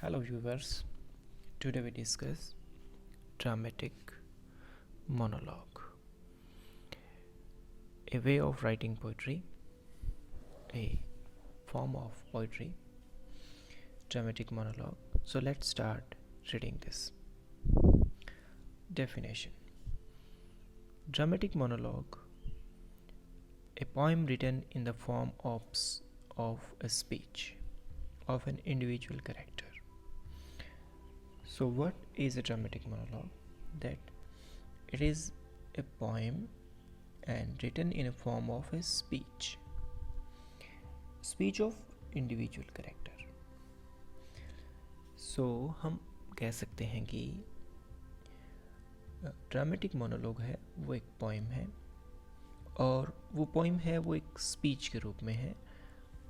Hello viewers, today we discuss dramatic monologue, a way of writing poetry, a form of poetry, dramatic monologue. So let's start reading this. Definition: dramatic monologue, a poem written in the form of a speech of an individual character. So what is a dramatic monologue? That it is a poem and written in a form of a speech of individual character. So हम कह सकते हैं कि dramatic monologue है वो एक poem है, और वो पोइम है वो एक स्पीच के रूप में है,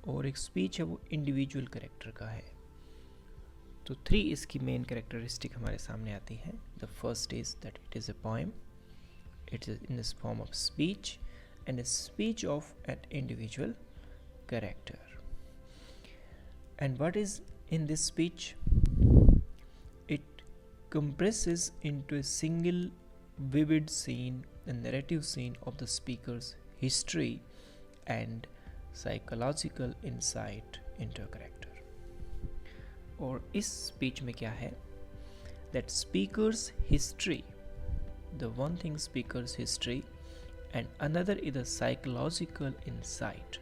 और एक स्पीच है वो इंडिविजुअल कैरेक्टर का है. तो 3 इसकी मेन कैरेक्टरिस्टिक हमारे सामने आती हैं. The first is that it is a poem, it is in this form of speech and a speech of an individual character. And what is in this speech? It compresses into a single vivid scene, a narrative scene of the speaker's history and psychological insight into a character. और इस speech में क्या है? That speaker's history, the one thing speaker's history, and another is the psychological insight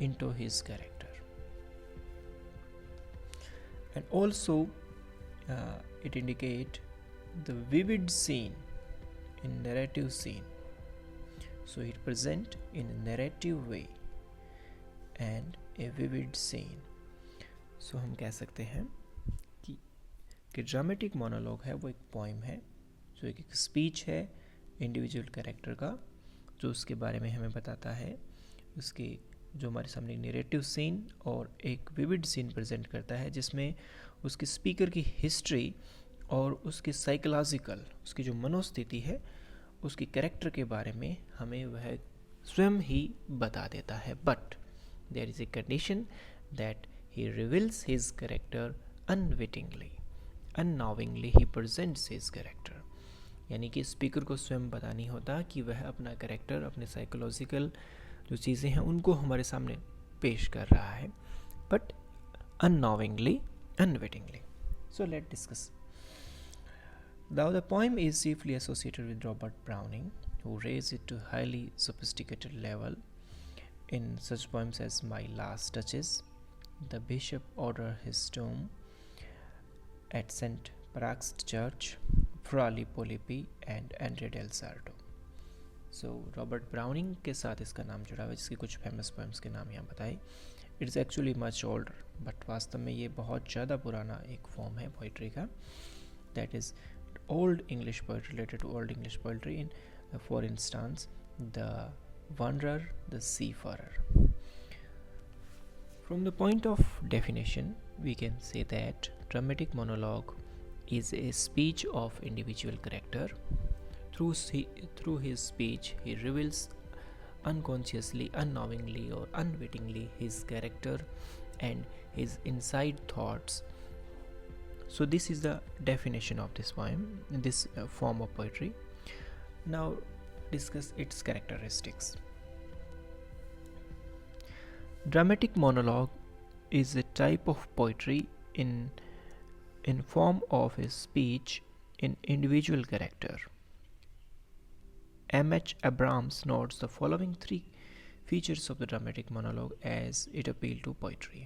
into his character. And also it indicate the vivid scene in narrative scene. So it present in a narrative way and a vivid scene. So हम कह सकते हैं कि dramatic monologue है वो एक poem है, जो एक स्पीच है इंडिविजुअल कैरेक्टर का, जो उसके बारे में हमें बताता है, उसके जो हमारे सामने नैरेटिव सीन और एक विविड सीन प्रेजेंट करता है, जिसमें उसके स्पीकर की हिस्ट्री और उसके साइकोलॉजिकल, उसकी जो मनोस्थिति है, उसकी कैरेक्टर के बारे में हमें वह स्वयं ही बता देता है. But there is a condition that he reveals his character unwittingly, unknowingly he presents his character. यानी कि स्पीकर को स्वयं पता नहीं होता कि वह अपना कैरेक्टर, अपने साइकोलॉजिकल जो चीज़ें हैं उनको हमारे सामने पेश कर रहा है, but unknowingly, unwittingly. So let's discuss. Now the poem is chiefly associated with Robert Browning, who raised it to highly sophisticated level in such poems as My Last Touches, The Bishop Ordered His Tomb at St. Praxed Church, Fra Lippo and Andre del Sarto. So Robert browning के साथ इसका नाम जुड़ा हुआ है, जिसके कुछ famous poems के नाम यहाँ बताए. It is actually much older, but वास्तव में ये बहुत ज़्यादा पुराना एक फॉर्म है पोइट्री का. That is old English poetry, related to old English poetry. In for instance the Wanderer, the Seafarer. From the point of definition, we can say that dramatic monologue is a speech of individual character. Through his speech, he reveals unconsciously, unknowingly, or unwittingly his character and his inside thoughts. So this is the definition of this poem, this form of poetry. Now discuss its characteristics. Dramatic monologue is a type of poetry in form of a speech in individual character. M.H. Abrams notes the following 3 features of the dramatic monologue as it appealed to poetry.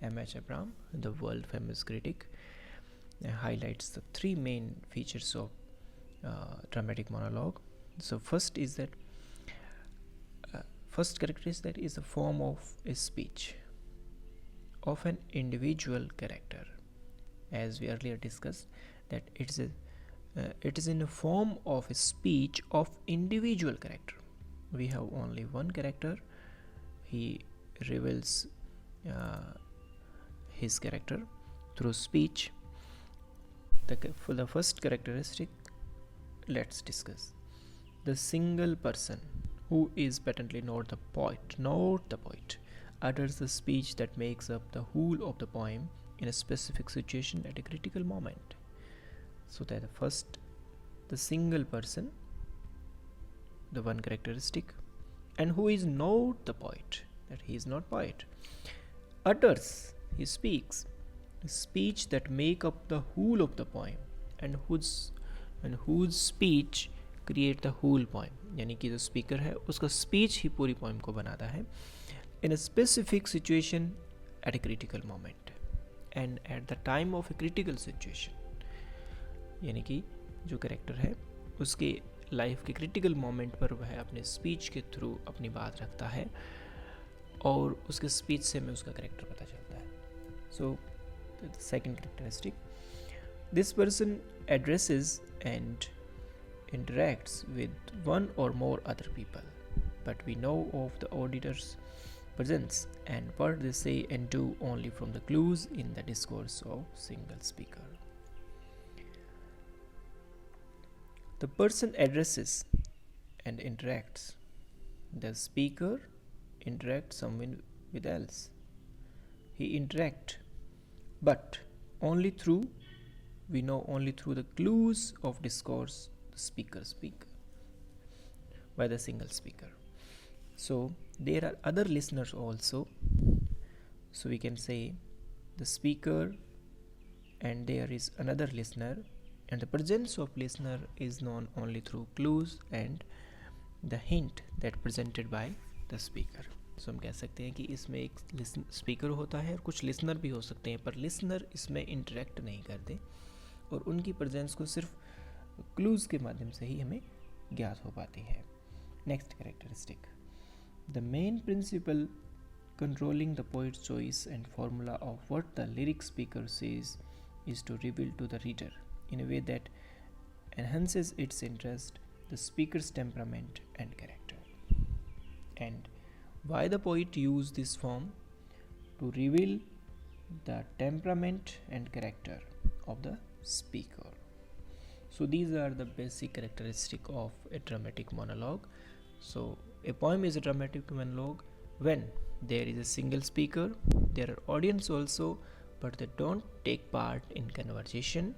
M.H. Abrams, the world famous critic, highlights the 3 main features of dramatic monologue. So first is that first characteristic is the form of a speech of an individual character. As we earlier discussed, that it is in the form of a speech of individual character. We have only one character. He reveals his character through speech. For the first characteristic, let's discuss. The single person, who is patently not the poet, utters the speech that makes up the whole of the poem in a specific situation at a critical moment. So that first, the single person, the one characteristic, and who is not the poet, that he is not poet, utters, he speaks, the speech that make up the whole of the poem, and whose speech create the whole poem. यानी कि जो speaker है उसका speech ही पूरी poem को बनाता है in a specific situation at a critical moment and at the time of a critical situation. यानी कि जो कैरेक्टर है उसके लाइफ के क्रिटिकल मोमेंट पर वह अपने स्पीच के थ्रू अपनी बात रखता है और उसके स्पीच से हमें उसका कैरेक्टर पता चलता है. So second characteristic, this person addresses and interacts with one or more other people, but we know of the auditor's presence and what they say and do only from the clues in the discourse of single speaker. The person addresses and interacts. The speaker interacts someone with else. He interact, but only through, we know only through the clues of discourse the speaker speak by the single speaker. So there are other listeners also, so we can say the speaker and there is another listener, and the presence of listener is known only through clues and the hint that presented by the speaker. So हम कह सकते हैं कि इसमें एक speaker होता है और कुछ लिसनर भी हो सकते हैं, पर लिसनर इसमें इंटरेक्ट नहीं करते और उनकी प्रेजेंस को सिर्फ क्लूज के माध्यम से ही हमें ज्ञात हो पाती है. Next characteristic, the main principle controlling the poet's choice and formula of what the lyric speaker says is to reveal to the reader in a way that enhances its interest, the speaker's temperament and character. And why the poet use this form? To reveal the temperament and character of the speaker. So these are the basic characteristic of a dramatic monologue. So a poem is a dramatic monologue when there is a single speaker, there are audience also, but they don't take part in conversation.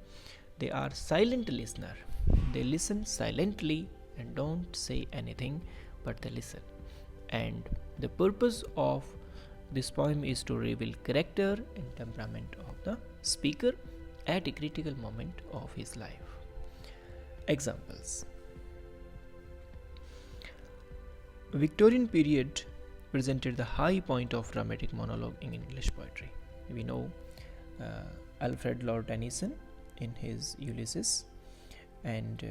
They are silent listener. They listen silently and don't say anything, but they listen. And the purpose of this poem is to reveal character and temperament of the speaker at a critical moment of his life. Examples. Victorian period presented the high point of dramatic monologue in English poetry. We know Alfred Lord Tennyson in his Ulysses, and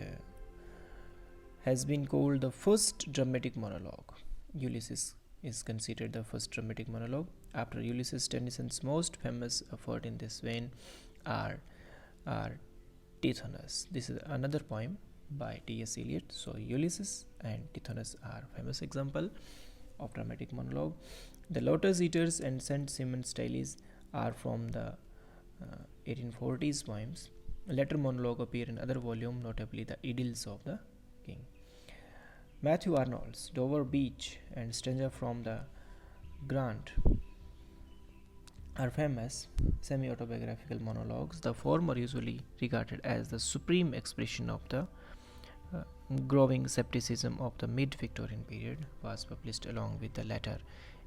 has been called the first dramatic monologue. Ulysses is considered the first dramatic monologue. After Ulysses, Tennyson's most famous effort in this vein are Tithonus. This is another poem by T.S. Eliot. So Ulysses and Tithonus are famous example of dramatic monologue. The Lotus Eaters and Saint Simon's Styles are from the 1840s poems. Later monologue appear in other volume, notably the Idylls of the King. Matthew Arnold's Dover Beach and Stranger from the Grant are famous semi-autobiographical monologues. The former usually regarded as the supreme expression of the growing skepticism of the mid-Victorian period, was published along with the latter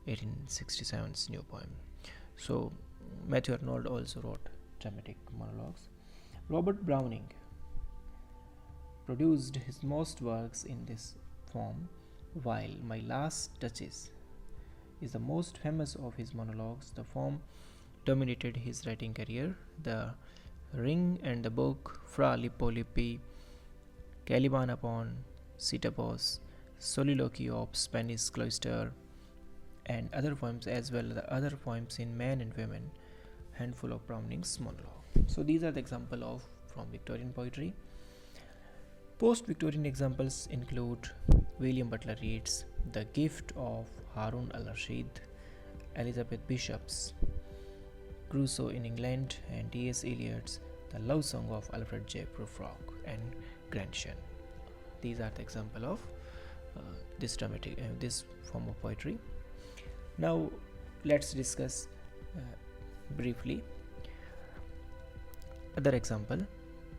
1867's new poem. So Matthew Arnold also wrote dramatic monologues. Robert Browning produced his most works in this form, while My Last Duchess is the most famous of his monologues. The form dominated his writing career. The Ring and the Book, Fra Lippo Lippi, Caliban upon Sitabos, Soliloquy of Spanish Cloister, and other poems, as well as the other poems in Men and Women, handful of Browning's monologue. So these are the example of from Victorian poetry. Post-Victorian examples include William Butler Yeats' The Gift of Harun al-Rashid, Elizabeth Bishop's Crusoe in England, and T.S. Eliot's The Love Song of Alfred J. Prufrock and Grandson. These are the example of this form of poetry. Now let's discuss briefly Other example,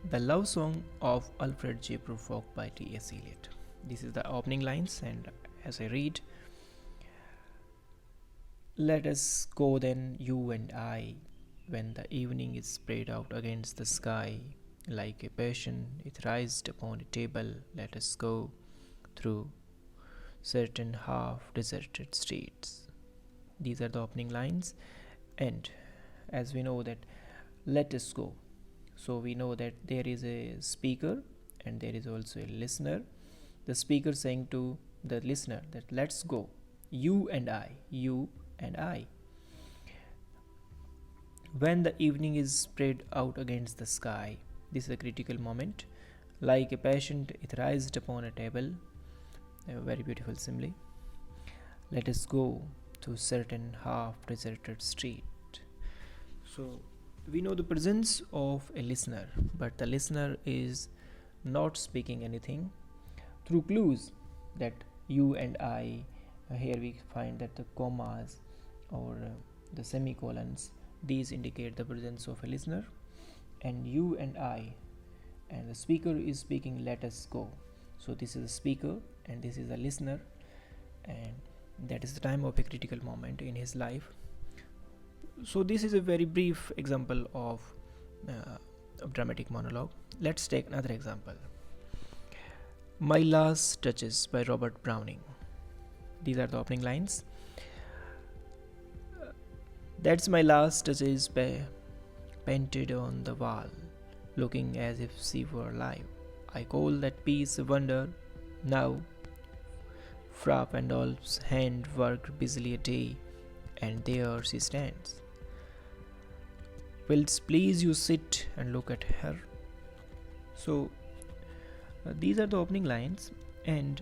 the love song of Alfred J. Prufrock by T.S. Eliot. This is the opening lines, and as I read, let us go then, you and I, when the evening is spread out against the sky, like a passion etherized upon a table, let us go through certain half deserted streets. These are the opening lines, and as we know that let us go, so we know that there is a speaker and there is also a listener. The speaker saying to the listener that let's go, you and I, you and I, when the evening is spread out against the sky. This is a critical moment, like a patient etherized upon a table, a very beautiful simile. Let us go to certain half deserted street. So we know the presence of a listener, but the listener is not speaking anything. Through clues that you and I, here we find that the commas or the semicolons, these indicate the presence of a listener, and you and I, and the speaker is speaking, let us go. So this is the speaker and this is the listener, and that is the time of a critical moment in his life. So this is a very brief example of dramatic monologue. Let's take another example. My Last Touches by Robert Browning. These are the opening lines. That's my last touches painted on the wall, looking as if she were alive. I call that piece a wonder. Now, Frapp and Olf's hand worked busily a day, and there she stands. Will't please you sit and look at her? So these are the opening lines, and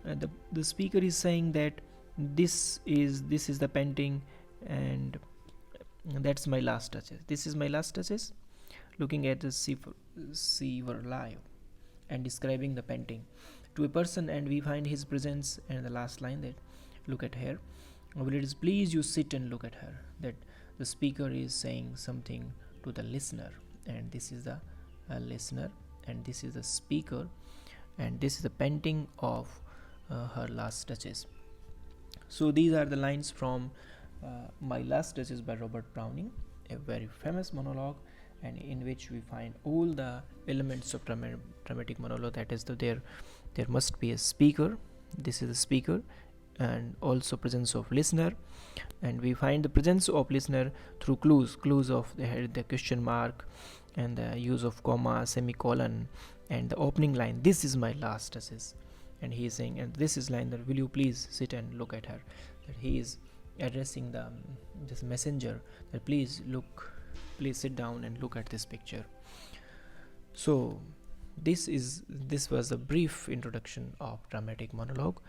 the speaker is saying that this is the painting, and that's my last touches. This is my last touches, looking at the sea were alive, and describing the painting to a person, and we find his presence. And the last line, that look at her. Will it please you sit and look at her? That the speaker is saying something to the listener, and this is the listener, and this is the speaker, and this is the painting of her last touches. So these are the lines from My Last Touches by Robert Browning, a very famous monologue, and in which we find all the elements of dramatic monologue. That is, there must be a speaker. This is the speaker, and also presence of listener, and we find the presence of listener through clues of the question mark, and the use of comma, semicolon, and the opening line, this is my last touches. And he is saying, and this is line that will you please sit and look at her, that he is addressing this messenger, that please sit down and look at this picture. So this was a brief introduction of dramatic monologue.